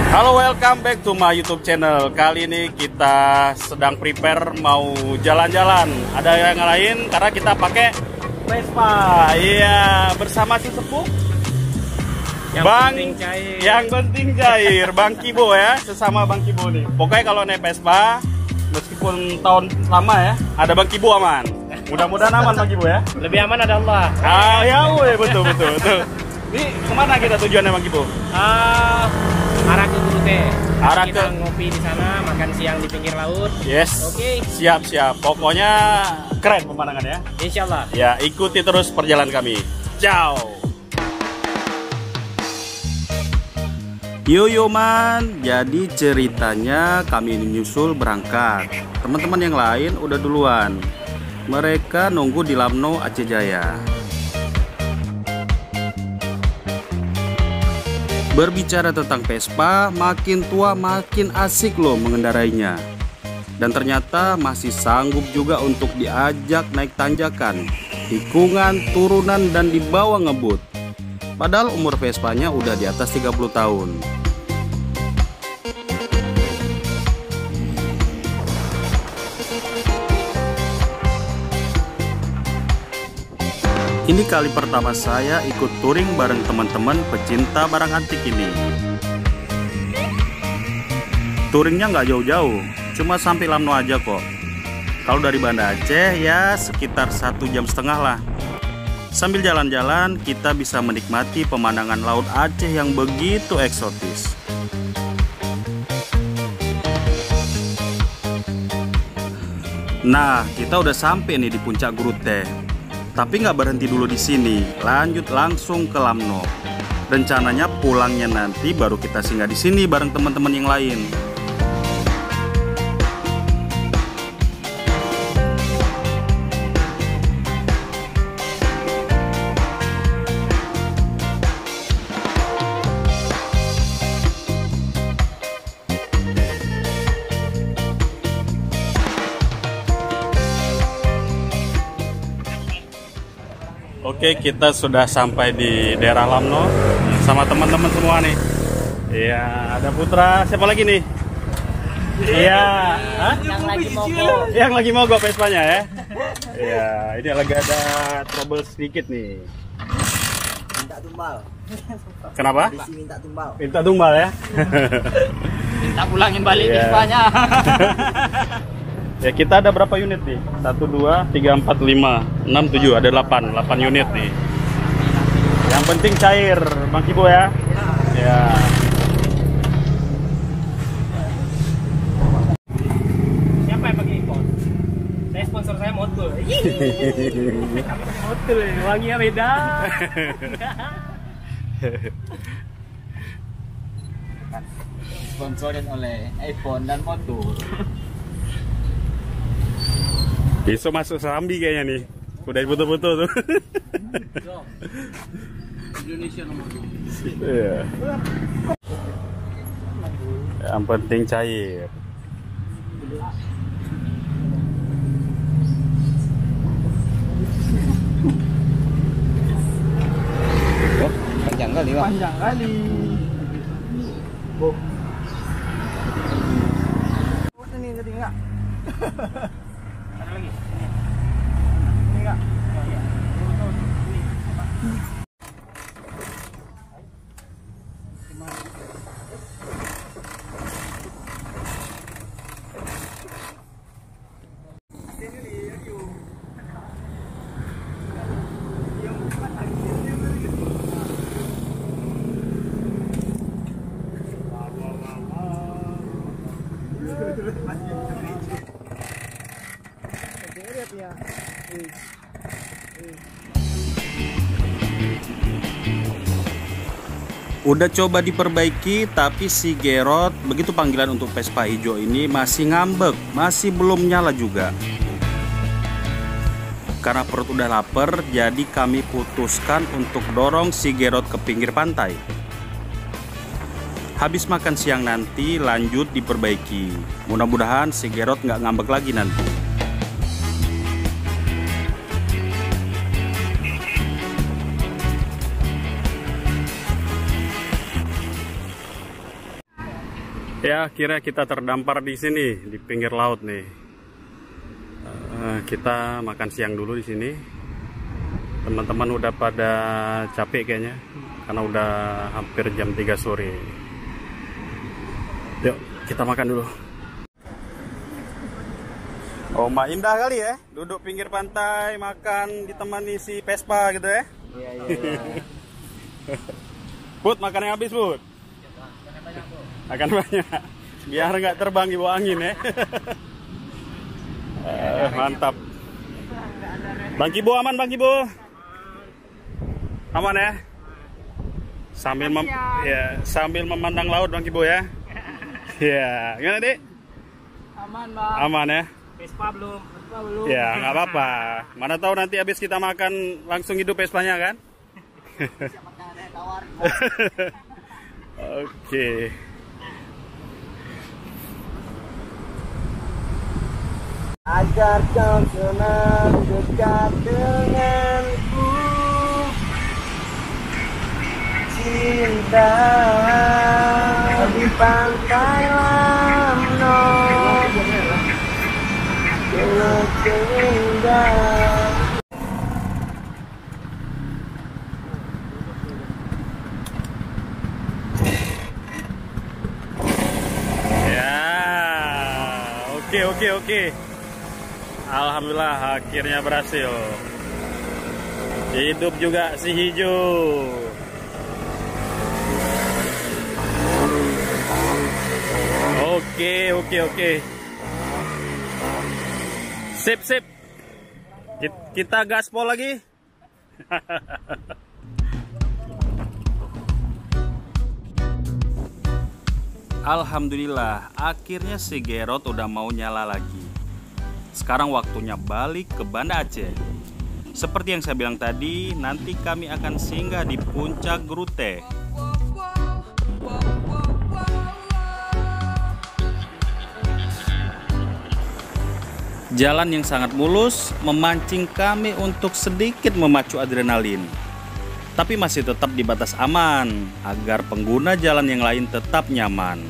Halo, welcome back to my YouTube channel. Kali ini kita sedang prepare mau jalan-jalan. Ada yang lain karena kita pakai Vespa. Iya, bersama si sepuh yang penting cair, Bang Kibo ya, sesama Bang Kibo nih. Pokoknya kalau naik Vespa, meskipun tahun lama ya, ada Bang Kibo aman. Mudah-mudahan aman Bang Kibo ya. Lebih aman ada Allah. Ah ya, betul. Ini kemana kita tujuannya Bang Kibo? Arah ke Gurute. Arah Kita ke ngopi di sana, makan siang di pinggir laut. Yes. Oke. Siap. Pokoknya keren pemandangannya. Insya Allah. Ya, ikuti terus perjalanan kami. Ciao. Yo man, jadi ceritanya kami ini nyusul berangkat. Teman-teman yang lain udah duluan. Mereka nunggu di Lamno Aceh Jaya. Berbicara tentang Vespa, makin tua makin asik loh mengendarainya. Dan ternyata masih sanggup juga untuk diajak naik tanjakan, tikungan, turunan, dan dibawa ngebut. Padahal umur Vespanya udah di atas 30 tahun. Ini kali pertama saya ikut touring bareng teman-teman pecinta barang antik ini. Touringnya nggak jauh-jauh, cuma sampai Lamno aja kok. Kalau dari Banda Aceh ya sekitar 1,5 jam lah. Sambil jalan-jalan kita bisa menikmati pemandangan laut Aceh yang begitu eksotis. Nah, kita udah sampai nih di puncak Gurute. Tapi nggak berhenti dulu di sini, lanjut langsung ke Lamno. Rencananya pulangnya nanti baru kita singgah di sini bareng teman-teman yang lain. Oke, kita sudah sampai di daerah Lamno sama teman-teman semua nih. Iya, ada Putra. Siapa lagi nih? Iya, yang lagi mogok Vespanya ya. Iya, ini lagi ada trouble sedikit nih. Minta tumbal. Kenapa? Minta tumbal. Minta tumbal ya. Minta pulangin balik Vespanya. Ya, kita ada berapa unit nih? 1, 2, 3, 4, 5, 6, 7, ada 8 unit nih. Yang penting cair, Bang Kibo ya. Ya. Siapa yang pakai impor? Saya sponsor saya Motul. Motul, wanginya beda. Sponsorin oleh iPhone dan Motul. Besok masuk Serambi kayaknya nih. Udah foto-foto tuh. Indonesia nomor 2. Iya. Yang penting cair. Oh, panjang kali, Bang. Panjang kali. Ini jadi enggak? Ada lagi? Enggak. Oh iya. Udah coba diperbaiki, tapi si Gerot, begitu panggilan untuk Vespa hijau ini, masih ngambek, masih belum nyala juga. Karena perut udah lapar, jadi kami putuskan untuk dorong si Gerot ke pinggir pantai. Habis makan siang nanti lanjut diperbaiki. Mudah-mudahan si Gerot nggak ngambek lagi nanti. Ya, akhirnya kita terdampar di sini, di pinggir laut nih. Kita makan siang dulu di sini. Teman-teman udah pada capek kayaknya, karena udah hampir jam 3 sore. Yuk, kita makan dulu. Oh, indah kali ya, duduk pinggir pantai, makan, ditemani si Vespa gitu ya. Iya. Put, makan yang habis, Put. Akan banyak, biar nggak terbang di bawah angin ya. Mantap. Bang Kibo aman, Bang Kibo? Aman ya? Sambil memandang laut, Bang Kibo ya. Ya, gimana Dik? Aman, Bang. Aman ya? Vespa belum. Ya, nggak apa-apa. Mana tahu nanti habis kita makan langsung hidup Vespanya kan? Oke. Agar kau senang dekat denganku, cinta di pantai Lamno, indah. Ya, oke. Alhamdulillah akhirnya berhasil. Hidup juga si hijau. Oke. Sip. Kita gaspol lagi. Alhamdulillah, akhirnya si Gerot udah mau nyala lagi. Sekarang waktunya balik ke Banda Aceh. Seperti yang saya bilang tadi, nanti kami akan singgah di puncak Grute. Jalan yang sangat mulus memancing kami untuk sedikit memacu adrenalin. Tapi masih tetap di batas aman, agar pengguna jalan yang lain tetap nyaman.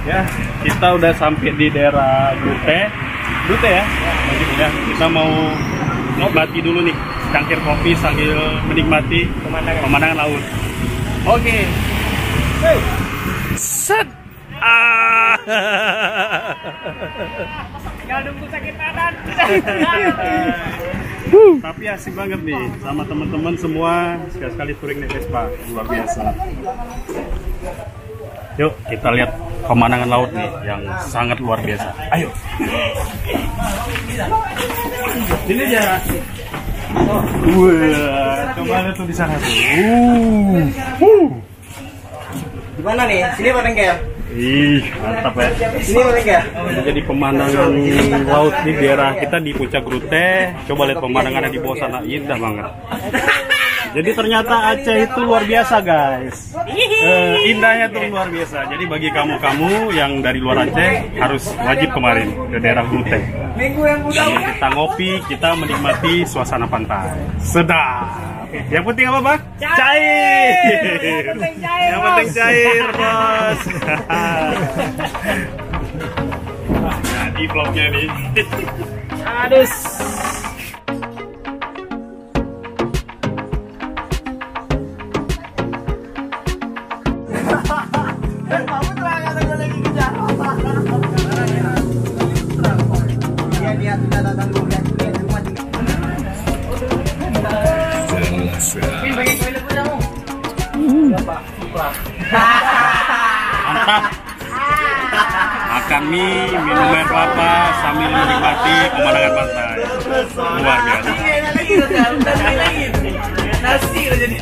Ya, kita udah sampai di daerah Grute ya. Ya, kita mau ngobati dulu nih, cangkir kopi sambil menikmati pemandangan laut. Oke. Hey. Set. Tinggal nunggu sakit badan. Tapi asik banget nih sama teman-teman semua, sekali-sekali touring naik Vespa, luar biasa. Yuk kita lihat pemandangan laut nih yang sangat luar biasa. Ayo. Ini aja. Wah, coba lihat tuh di sana tuh. Di mana nih? Sini apa bengkel? Ih, mantap ya. Ini boleh nggak? Jadi pemandangan laut di daerah kita di Puncak Rute. Coba lihat pemandangannya di bawah sana, indah banget. Jadi ternyata Aceh itu luar biasa guys. Indahnya tuh luar biasa. Jadi bagi kamu-kamu yang dari luar Aceh harus wajib kemarin ke daerah Rute. Sambil kita ngopi, kita menikmati suasana pantai. Sedap. Yang penting apa, Bang? Cair. Yang penting cair, bos. Nah, di vlognya nih. Aduh. Mantap. Makan mie, minum air kelapa sambil menikmati pemandangan pantai. Luar biasa. Nasi udah jadi.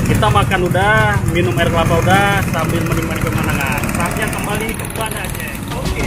Kita makan udah, minum air kelapa udah, sambil menikmati pemandangan. Saatnya kembali ke Banda Aceh. Oke.